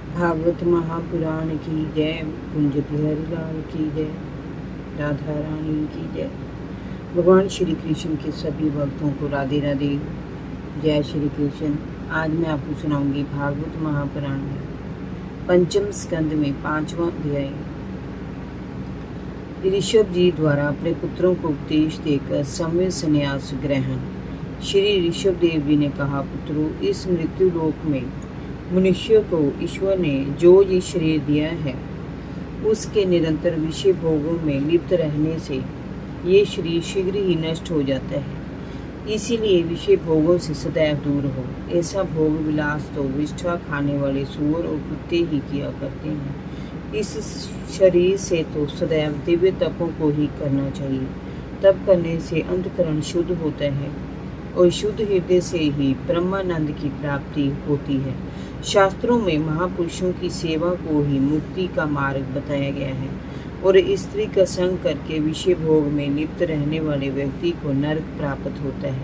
भागवत महापुराण की जय। कुंज बिहारी लाल की जय। राधा रानी की जय। भगवान श्री कृष्ण के सभी भक्तों को राधे राधे। जय श्री कृष्ण। आज मैं आपको सुनाऊंगी भागवत महापुराण में पंचम स्कंद में 5वां अध्याय। ऋषभ जी द्वारा अपने पुत्रों को उपदेश देकर सम्य संन्यास ग्रहण। श्री ऋषभ देव जी ने कहा, पुत्रों, इस मृत्यु लोक में मनुष्य को ईश्वर ने जो ये शरीर दिया है, उसके निरंतर विषय भोगों में लिप्त रहने से ये शरीर शीघ्र ही नष्ट हो जाता है। इसीलिए विषय भोगों से सदैव दूर हो। ऐसा भोग विलास तो विष्ठा खाने वाले सूअर और कुत्ते ही किया करते हैं। इस शरीर से तो सदैव दिव्य तपों को ही करना चाहिए। तप करने से अंतःकरण शुद्ध होता है और शुद्ध हृदय से ही ब्रह्मानंद की प्राप्ति होती है। शास्त्रों में महापुरुषों की सेवा को ही मुक्ति का मार्ग बताया गया है और स्त्री का संग करके विषय भोग में लिप्त रहने वाले व्यक्ति को नरक प्राप्त होता है।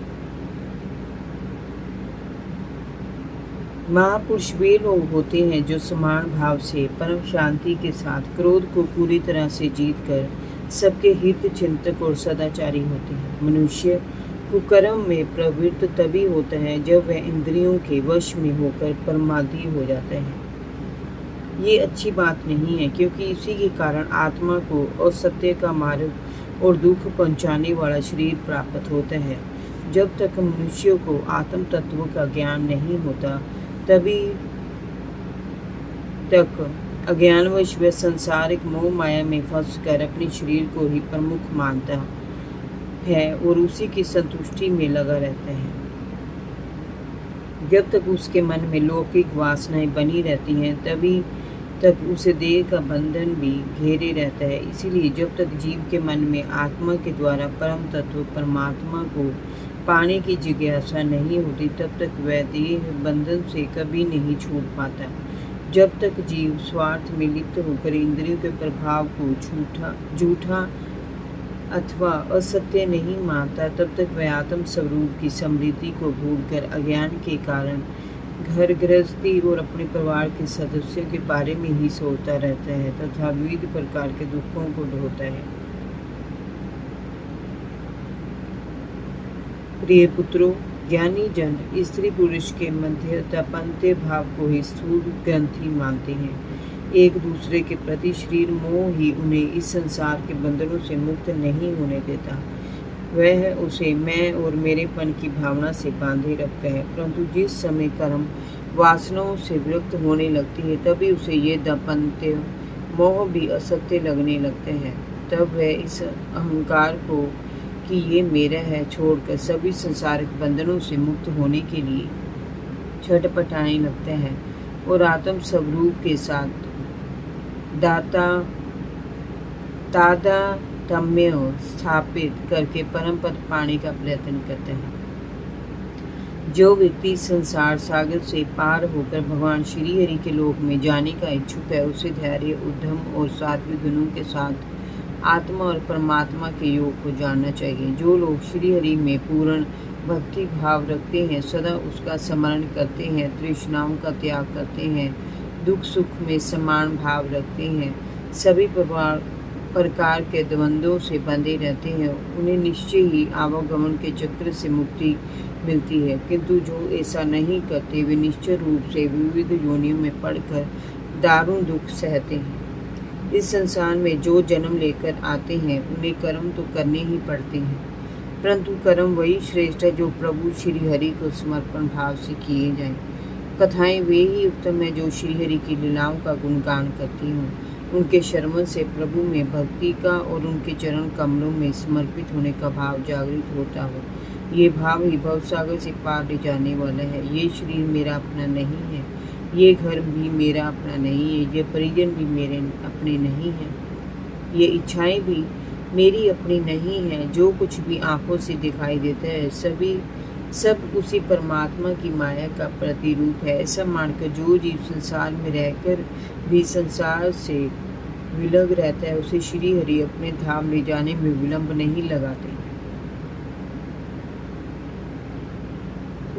महापुरुष वे लोग होते हैं जो समान भाव से परम शांति के साथ क्रोध को पूरी तरह से जीतकर सबके हित चिंतक और सदाचारी होते हैं। मनुष्य कुकर्म में प्रवृत्त तभी होता है जब वह इंद्रियों के वश में होकर प्रमादी हो जाता है। ये अच्छी बात नहीं है, क्योंकि इसी के कारण आत्मा को असत्य का मार्ग और दुख पहुंचाने वाला शरीर प्राप्त होता है। जब तक मनुष्य को आत्म तत्व का ज्ञान नहीं होता, तभी तक अज्ञानवश वह संसारिक मोह माया में फंसकर अपने शरीर को ही प्रमुख मानता है और उसी की संतुष्टि में लगा रहता है। जब तक उसके मन में लौकिक वासनाएं बनी रहती हैं, तभी तक उसे देह का बंधन भी घेरे रहता है। इसीलिए जब तक जीव के मन में आत्मा के द्वारा परम तत्व परमात्मा को पाने की जिज्ञासा नहीं होती, तब तक वह देह बंधन से कभी नहीं छूट पाता। जब तक जीव स्वार्थ में लिप्त होकर इंद्रियों के प्रभाव को झूठा अथवा असत्य नहीं मानता, तब तक वह आत्म स्वरूप की समृद्धि को भूलकर अज्ञान के कारण घर गृहस्थी और अपने परिवार के सदस्यों के बारे में ही सोचता रहता है तथा विविध प्रकार के दुखों को ढोता है। प्रिय पुत्रों, ज्ञानी जन स्त्री पुरुष के मध्य तपंते भाव को ही स्थूल ग्रंथि मानते हैं। एक दूसरे के प्रति शरीर मोह ही उन्हें इस संसार के बंधनों से मुक्त नहीं होने देता। वह उसे मैं और मेरेपन की भावना से बांधे रखता है, परंतु जिस समय कर्म वासनाओं से विरक्त होने लगती है, तभी उसे ये दाम्पत्य मोह भी असत्य लगने लगते हैं। तब वह इस अहंकार को कि ये मेरा है छोड़कर सभी संसारिक बंधनों से मुक्त होने के लिए छटपटाने लगते हैं और आत्म स्वरूप के साथ तादात्म्य स्थापित करके परम पद पाने का प्रयत्न करते हैं। जो व्यक्ति संसार सागर से पार होकर भगवान श्री हरि के लोक में जाने का इच्छुक है, उसे धैर्य, उद्यम और सात्विक गुणों के साथ आत्मा और परमात्मा के योग को जानना चाहिए। जो लोग श्री हरि में पूर्ण भक्ति भाव रखते हैं, सदा उसका स्मरण करते हैं, तृष्णाओं का त्याग करते हैं, दुख सुख में समान भाव रखते हैं, सभी प्रकार के द्वंद्वों से बंधे रहते हैं, उन्हें निश्चय ही आवागमन के चक्र से मुक्ति मिलती है। किंतु जो ऐसा नहीं करते, वे निश्चय रूप से विविध योनियों में पड़कर दारुण दुख सहते हैं। इस संसार में जो जन्म लेकर आते हैं, उन्हें कर्म तो करने ही पड़ते हैं, परंतु कर्म वही श्रेष्ठ है जो प्रभु श्री हरि को समर्पण भाव से किए जाएं। कथाएं वे ही उत्तम है जो श्रीहरि की लीलाओं का गुणगान करती हूँ। उनके श्रवण से प्रभु में भक्ति का और उनके चरण कमलों में समर्पित होने का भाव जागृत होता हो। ये भाव ही भवसागर से पार ले जाने वाला है। ये शरीर मेरा अपना नहीं है, ये घर भी मेरा अपना नहीं है, ये परिजन भी मेरे अपने नहीं हैं, ये इच्छाएं भी मेरी अपनी नहीं है। जो कुछ भी आंखों से दिखाई देता है, सब उसी परमात्मा की माया का प्रतिरूप है। ऐसा मानकर जो जीव संसार में रहकर भी संसार से विलग रहता है, उसे श्री हरि अपने धाम ले जाने में विलंब नहीं लगाते।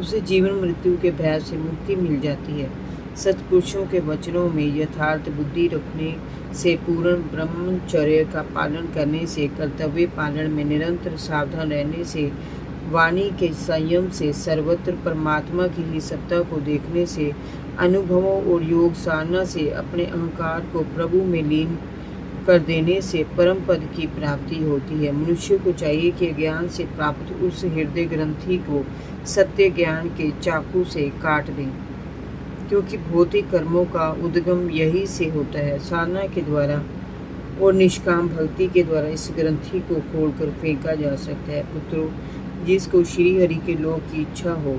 उसे जीवन मृत्यु के भय से मुक्ति मिल जाती है। सत्पुरुषों के वचनों में यथार्थ बुद्धि रखने से, पूर्ण ब्रह्मचर्य का पालन करने से, कर्तव्य पालन में निरंतर सावधान रहने से, वाणी के संयम से, सर्वत्र परमात्मा की ही सत्ता को देखने से, अनुभवों और योग साधना से अपने अहंकार को प्रभु में लीन कर देने से परम पद की प्राप्ति होती है। मनुष्य को चाहिए कि ज्ञान से प्राप्त उस हृदय ग्रंथि को सत्य ज्ञान के चाकू से काट दें, क्योंकि भौतिक कर्मों का उद्गम यही से होता है। साधना के द्वारा और निष्काम भक्ति के द्वारा इस ग्रंथि को खोलकर फेंका जा सकता है। पुत्रों, जिसको श्री हरि के लोक की इच्छा हो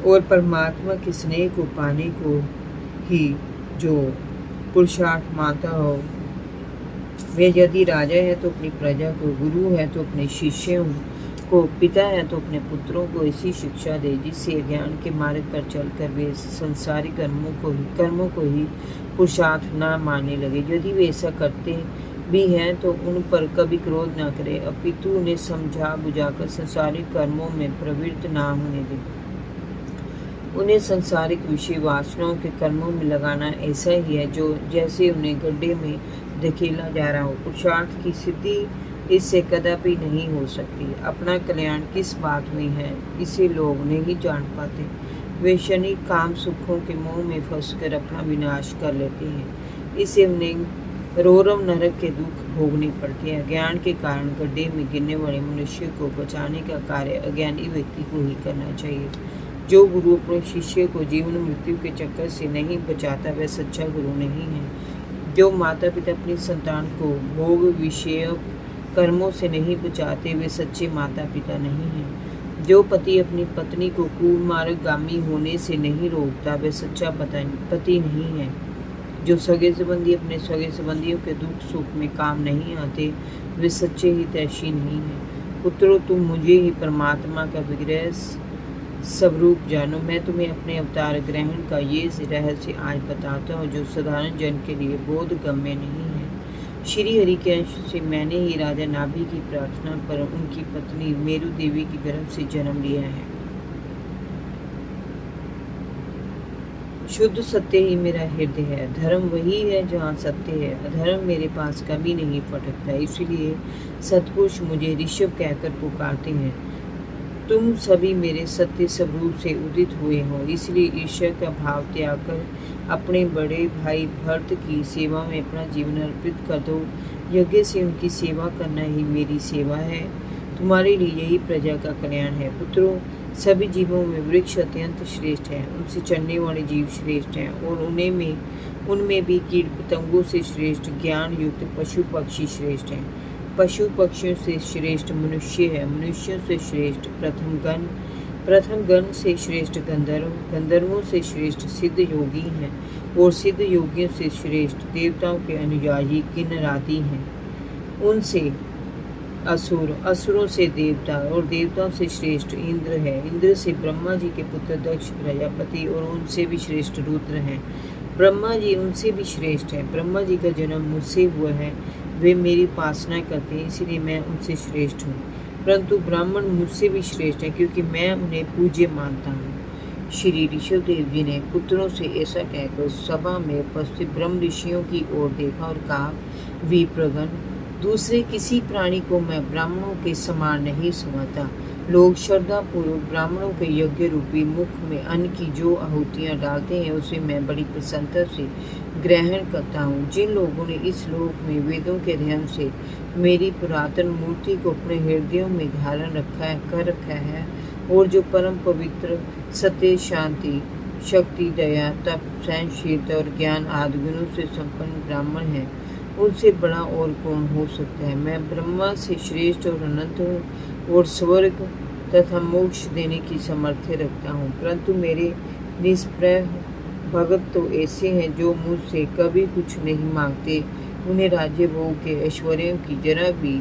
और परमात्मा के स्नेह को पाने को ही जो पुरुषार्थ मानता हो, वे यदि राजा है तो अपनी प्रजा को, गुरु है तो अपने शिष्यों को, पिता है तो अपने पुत्रों को ऐसी शिक्षा दे जिससे ज्ञान के मार्ग पर चलकर वे संसारी कर्मों को ही पुरुषार्थ न मानने लगे। यदि वे ऐसा करते भी हैं तो उन पर कभी क्रोध न करें, अपितु उन्हें समझा बुझाकर संसारिक कर्मों में प्रवृत्त न होने दें। उन्हें संसारिक विषय वासनाओं के कर्मों में लगाना ऐसा ही है जो जैसे उन्हें गड्ढे में धकेला जा रहा हो। पुरुषार्थ की सिद्धि इससे कदापि नहीं हो सकती। अपना कल्याण किस बात में है, इसे लोग नहीं जान पाते। वे क्षणिक काम सुखों के मोह में फंसकर अपना विनाश कर लेते हैं। इससे उन्हें रोरम नरक के दुख भोगने पड़ते हैं। ज्ञान के कारण गड्ढे में गिरने वाले मनुष्य को बचाने का कार्य अज्ञानी व्यक्ति को ही करना चाहिए। जो गुरु अपने शिष्य को जीवन मृत्यु के चक्कर से नहीं बचाता वह सच्चा गुरु नहीं है। जो माता पिता अपनी संतान को भोग विषय कर्मों से नहीं बचाते वे सच्चे माता पिता नहीं हैं। जो पति अपनी पत्नी को कुमार्गामी होने से नहीं रोकता वह सच्चा पति नहीं है। जो सगे संबंधी अपने सगे संबंधियों के दुख सुख में काम नहीं आते वे सच्चे हितैषी नहीं हैं। पुत्रों, तुम मुझे ही परमात्मा का विग्रह स्वरूप जानो। मैं तुम्हें अपने अवतार ग्रहण का ये रहस्य आज बताता हूँ जो साधारण जन के लिए बोधगम्य नहीं है। श्री हरि के अंश से मैंने ही राजा नाभि की प्रार्थना पर उनकी पत्नी मेरु देवी के गर्भ से जन्म लिया है। शुद्ध सत्य ही मेरा हृदय है। धर्म वही है जहाँ सत्य है। अधर्म मेरे पास कभी नहीं फटकता। इसलिए सतपुरुष मुझे ऋषभ कहकर पुकारते हैं। तुम सभी मेरे सत्य स्वरूप से उदित हुए हो, इसलिए ईश्वर का भाव त्याग कर अपने बड़े भाई भरत की सेवा में अपना जीवन अर्पित कर दो। यज्ञ से उनकी सेवा करना ही मेरी सेवा है। तुम्हारे लिए यही प्रजा का कल्याण है। पुत्रों, सभी जीवों में वृक्ष अत्यंत श्रेष्ठ है, उनसे चलने वाले जीव श्रेष्ठ हैं और उनमें भी कीट पतंगों से श्रेष्ठ ज्ञान युक्त पशु पक्षी श्रेष्ठ हैं। पशु पक्षियों से श्रेष्ठ मनुष्य है, मनुष्यों से श्रेष्ठ प्रथम गण से श्रेष्ठ गंधर्वों से श्रेष्ठ सिद्ध योगी हैं और सिद्ध योगियों से श्रेष्ठ देवताओं के अनुयायी किन्नरादि हैं। उनसे असुरों से देवता और देवताओं से श्रेष्ठ इंद्र है। इंद्र से ब्रह्मा जी के पुत्र दक्ष प्रजापति और उनसे भी श्रेष्ठ रुद्र हैं। ब्रह्मा जी उनसे भी श्रेष्ठ हैं। ब्रह्मा जी का जन्म मुझसे हुआ है। वे मेरी उपासना करते हैं, इसलिए मैं उनसे श्रेष्ठ हूँ। परंतु ब्राह्मण मुझसे भी श्रेष्ठ हैं क्योंकि मैं उन्हें पूज्य मानता हूँ। श्री ऋषभदेव जी ने पुत्रों से ऐसा कहकर सभा में उपस्थित ब्रह्म ऋषियों की ओर देखा और कहा, विप्रगण, दूसरे किसी प्राणी को मैं ब्राह्मणों के समान नहीं समझता। लोग श्रद्धा पूर्वक ब्राह्मणों के यज्ञ रूपी मुख में अन्न की जो आहुतियाँ डालते हैं उसे मैं बड़ी प्रसन्नता से ग्रहण करता हूँ। जिन लोगों ने इस लोक में वेदों के अध्ययन से मेरी पुरातन मूर्ति को अपने हृदयों में धारण कर रखा है और जो परम पवित्र सत्य, शांति, शक्ति, दया, तप, सहनशीलता और ज्ञान आदि गुणों से संपन्न ब्राह्मण हैं, उनसे बड़ा और कौन हो सकता है। मैं ब्रह्मा से श्रेष्ठ और अनंत हूँ और स्वर्ग तथा मोक्ष देने की सामर्थ्य रखता हूँ। परंतु मेरे निष्प्रह भगत तो ऐसे हैं जो मुझसे कभी कुछ नहीं मांगते। उन्हें राज्य भोग के ऐश्वर्यों की जरा भी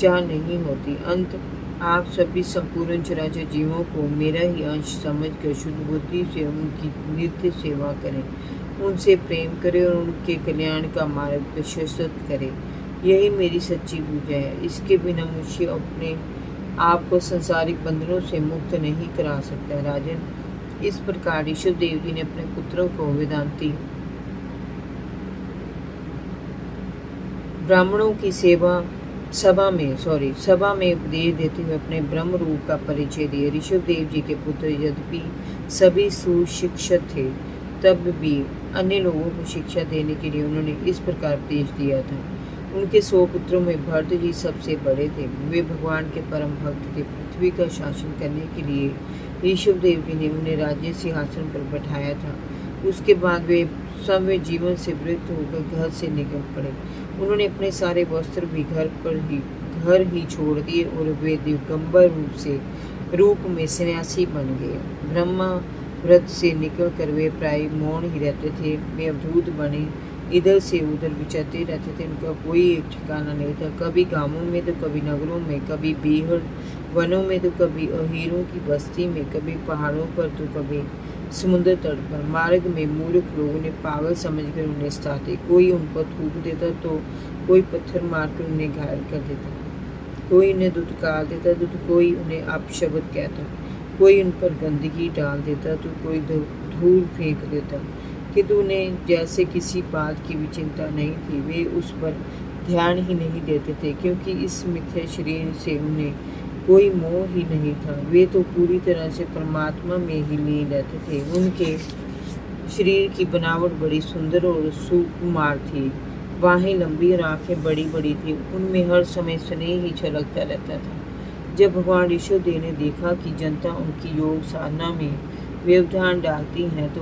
चाह नहीं होती। अंत आप सभी संपूर्ण चराचर जीवों को मेरा ही अंश समझकर शुद्ध बुद्धि से उनकी नित्य सेवा करें, उनसे प्रेम करें और उनके कल्याण का मार्ग प्रशस्त करें। यही मेरी सच्ची पूजा है। इसके बिना मनुष्य अपने आपको संसारिक बंधनों से मुक्त नहीं करा सकता। राजन, इस प्रकार ऋषभ देव जी ने अपने पुत्रों को वेदांती ब्राह्मणों की सभा में उपदेश देते हुए अपने ब्रह्म रूप का परिचय दिया। ऋषभ देव जी के पुत्र यद्यपि सभी सुशिक्षित थे, तब भी अन्य लोगों को शिक्षा देने के लिए उन्होंने इस प्रकार उपदेश दिया था। उनके 100 पुत्रों में भरत जी सबसे बड़े थे। वे भगवान के परम भक्त थे। पृथ्वी का शासन करने के लिए ऋषभ देव जी ने उन्हें राज्य सिंहासन पर बैठाया था। उसके बाद वे समय जीवन से विरक्त होकर घर से निकल पड़े। उन्होंने अपने सारे वस्त्र भी घर ही छोड़ दिए और वे दिगंबर रूप में सन्यासी बन गए। ब्रह्मा व्रत से निकलकर वे प्राय मौन ही रहते थे। वे अवधूत बने इधर से उधर विचरते रहते थे। उनका कोई एक ठिकाना नहीं था। कभी गांवों में तो कभी नगरों में, कभी बेहड़ वनों में तो कभी अहीरों की बस्ती में, कभी पहाड़ों पर तो कभी समुद्र तट पर। मार्ग में मूर्ख लोग उन्हें पागल समझकर उन्हें सताते। कोई उन पर थूक देता तो कोई पत्थर मारकर उन्हें घायल कर देता। कोई उन्हें दुत्कार देता तो कोई उन्हें अपशब्द कहता। कोई उन पर गंदगी डाल देता तो कोई धूल फेंक देता। किंतु उन्हें जैसे किसी बात की भी चिंता नहीं थी। वे उस पर ध्यान ही नहीं देते थे, क्योंकि इस मिथ्या शरीर से उन्हें कोई मोह ही नहीं था। वे तो पूरी तरह से परमात्मा में ही लीन रहते थे। उनके शरीर की बनावट बड़ी सुंदर और सुकुमार थी। बाहें लंबी और आंखें बड़ी बड़ी थी। उनमें हर समय स्नेह ही छलकता रहता था। जब भगवान ऋषभ देव ने देखा कि जनता उनकी योग साधना में व्यवधान डालती है, तो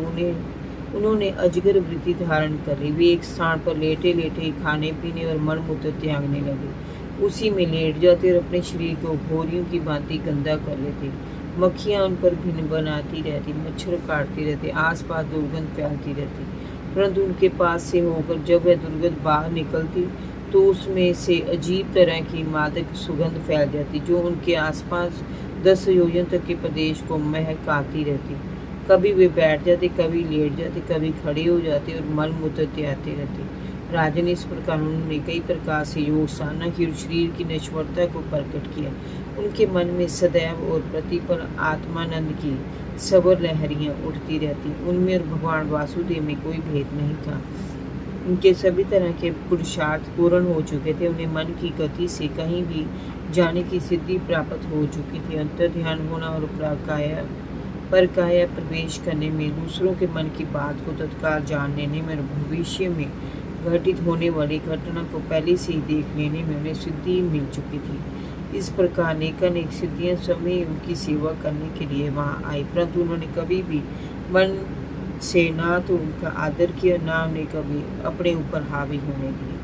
उन्होंने अजगर वृत्ति धारण कर ली। वे एक स्थान पर लेटे लेटे ही खाने पीने और मल मूत्र त्यागने लगे। उसी में लेट जाते और अपने शरीर को घोरियों की भांति गंदा कर लेते। मक्खियाँ उन पर भिन्न बनाती रहती, मच्छर काटती रहती, आसपास दुर्गंध फैलती रहती। परंतु उनके पास से होकर जब वह दुर्गंध बाहर निकलती तो उसमें से अजीब तरह की मादक सुगंध फैल जाती, जो उनके आसपास 10 योजन तक के प्रदेश को महकाती रहती। कभी वे बैठ जाते, कभी लेट जाते, कभी खड़े हो जाते और मल मूत्र त्यागते रहते। राजन, इस प्रकार उन्होंने कई प्रकार से योग साधना की और शरीर की नश्वरता को प्रकट किया। उनके मन में सदैव और प्रतिपल आत्मानंद की सबर लहरियाँ उठती रहती। उनमें और भगवान वासुदेव में कोई भेद नहीं था। उनके सभी तरह के पुरुषार्थ पूर्ण हो चुके थे। उन्हें मन की गति से कहीं भी जाने की सिद्धि प्राप्त हो चुकी थी। अंतर ध्यान होना और परकाया प्रवेश करने में, दूसरों के मन की बात को तत्काल जान लेने में और भविष्य में घटित होने वाली घटना को पहले से ही देख लेने में उन्हें सिद्धि मिल चुकी थी। इस प्रकार अनेकानेक सिद्धियां समय उनकी सेवा करने के लिए वहां आई, परंतु उन्होंने कभी भी मन से ना तो उनका आदर किया, ना उन्हें कभी अपने ऊपर हावी होने दिया।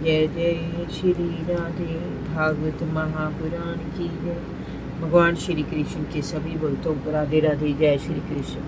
जय जय श्री राधे। भागवत महापुराण की जय। भगवान श्री कृष्ण के सभी भक्तों को राधे राधे। जय श्री कृष्ण।